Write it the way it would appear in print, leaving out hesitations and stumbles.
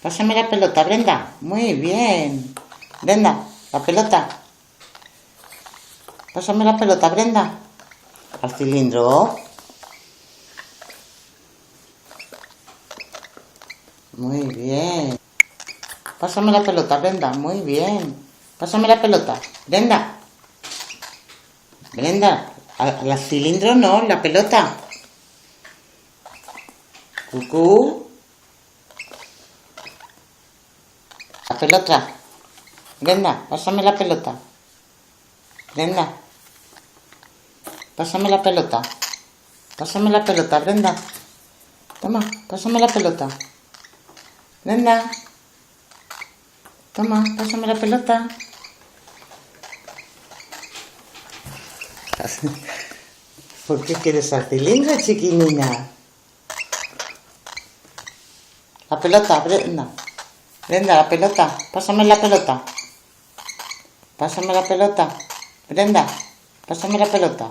Pásame la pelota, Brenda. Muy bien. Brenda, la pelota. Pásame la pelota, Brenda. Al cilindro. Muy bien. Pásame la pelota, Brenda. Muy bien. Pásame la pelota. Brenda. Brenda, al cilindro no, la pelota. Cucú. La pelota. Brenda, pásame la pelota. Brenda. Pásame la pelota. Pásame la pelota, Brenda. Toma, pásame la pelota. Brenda. Toma, pásame la pelota. ¿Por qué quieres al cilindro, chiquinina? La pelota, Brenda. Brenda, la pelota. Pásame la pelota. Pásame la pelota. Brenda, pásame la pelota.